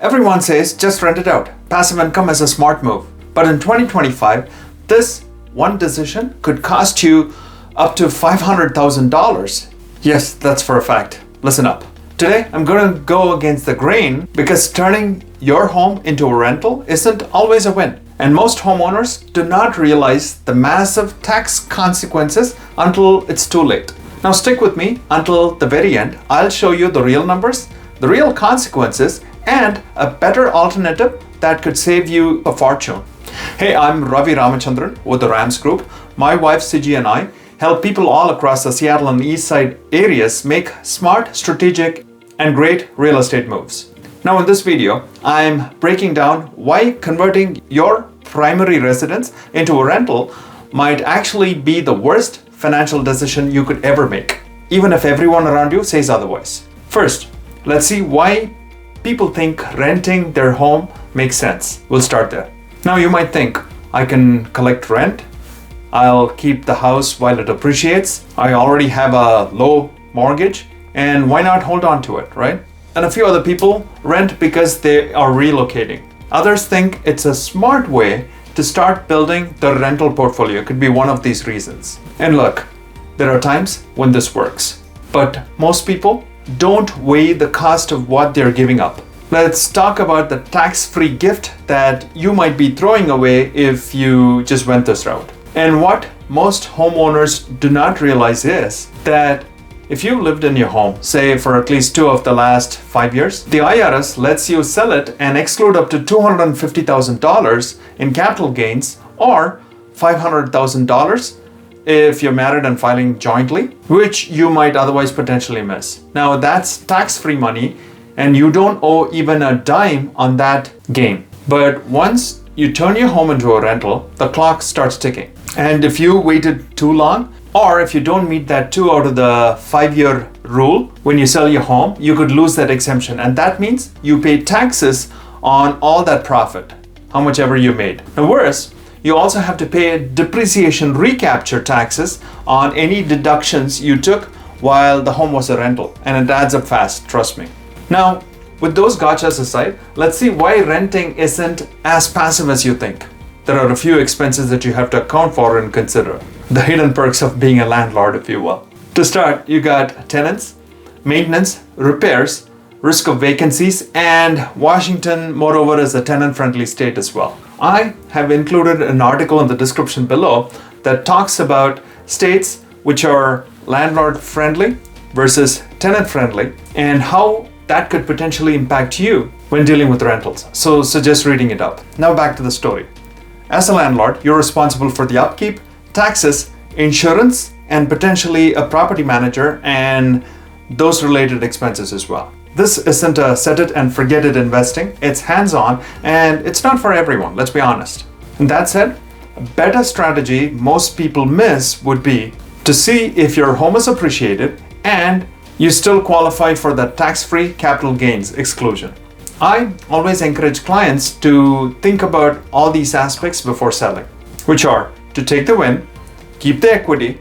Everyone says just rent it out. Passive income is a smart move. But in 2025, this one decision could cost you up to $500,000. Yes, that's for a fact. Listen up. Today, I'm going to go against the grain because turning your home into a rental isn't always a win. And most homeowners do not realize the massive tax consequences until it's too late. Now stick with me until the very end. I'll show you the real numbers, the real consequences, and a better alternative that could save you a fortune. Hey, I'm Ravi Ramachandran with the Rams Group. My wife Sijy and I help people all across the Seattle and Eastside areas make smart, strategic, and great real estate moves. Now in this video, I'm breaking down why converting your primary residence into a rental might actually be the worst financial decision you could ever make, even if everyone around you says otherwise. First, let's see why people think renting their home makes sense. We'll start there. Now you might think, I can collect rent, I'll keep the house while it appreciates, I already have a low mortgage, and why not hold on to it, right? And a few other people rent because they are relocating. Others think it's a smart way to start building the rental portfolio. It could be one of these reasons. And look, there are times when this works, but most people don't weigh the cost of what they're giving up. Let's talk about the tax-free gift that you might be throwing away if you just went this route. And what most homeowners do not realize is that if you lived in your home, say for at least 2 of the last 5 years, the IRS lets you sell it and exclude up to $250,000 in capital gains or $500,000 if you're married and filing jointly, which you might otherwise potentially miss. Now that's tax-free money and you don't owe even a dime on that gain. But once you turn your home into a rental, the clock starts ticking. And if you waited too long, or if you don't meet that 2 out of the 5-year rule, when you sell your home, you could lose that exemption. And that means you pay taxes on all that profit, how much ever you made. And worse, you also have to pay depreciation recapture taxes on any deductions you took while the home was a rental. And it adds up fast, trust me. Now, with those gotchas aside, let's see why renting isn't as passive as you think. There are a few expenses that you have to account for and consider. The hidden perks of being a landlord, if you will. To start, you got tenants, maintenance, repairs, risk of vacancies, and Washington, moreover, is a tenant-friendly state as well. I have included an article in the description below that talks about states which are landlord-friendly versus tenant-friendly and how that could potentially impact you when dealing with rentals. So suggest reading it up. Now back to the story. As a landlord, you're responsible for the upkeep, taxes, insurance, and potentially a property manager and those related expenses as well. This isn't a set it and forget it investing. It's hands-on and it's not for everyone, let's be honest. And that said, a better strategy most people miss would be to see if your home is appreciated and you still qualify for the tax-free capital gains exclusion. I always encourage clients to think about all these aspects before selling, which are to take the win, keep the equity,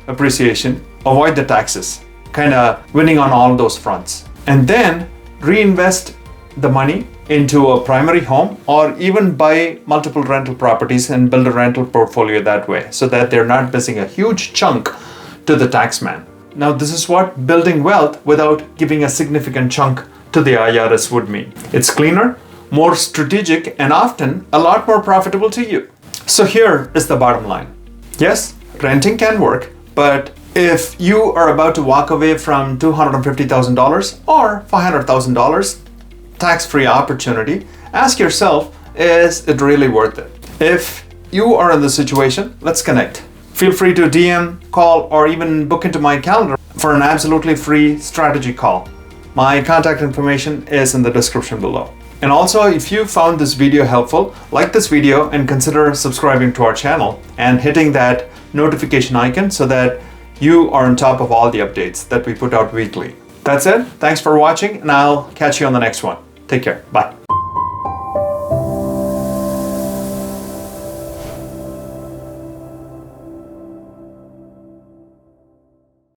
appreciation, avoid the taxes, kind of winning on all those fronts, and then reinvest the money into a primary home or even buy multiple rental properties and build a rental portfolio that way so that they're not missing a huge chunk to the tax man. Now, this is what building wealth without giving a significant chunk to the IRS would mean. It's cleaner, more strategic, and often a lot more profitable to you. So here is the bottom line. Yes, renting can work, but if you are about to walk away from $250,000 or $500,000 tax-free opportunity, ask yourself, is it really worth it? If you are in the situation, let's connect. Feel free to DM, call, or even book into my calendar for an absolutely free strategy call. My contact information is in the description below. And also, if you found this video helpful, like this video and consider subscribing to our channel and hitting that notification icon so that you are on top of all the updates that we put out weekly. That's it. Thanks for watching, and I'll catch you on the next one. Take care. Bye.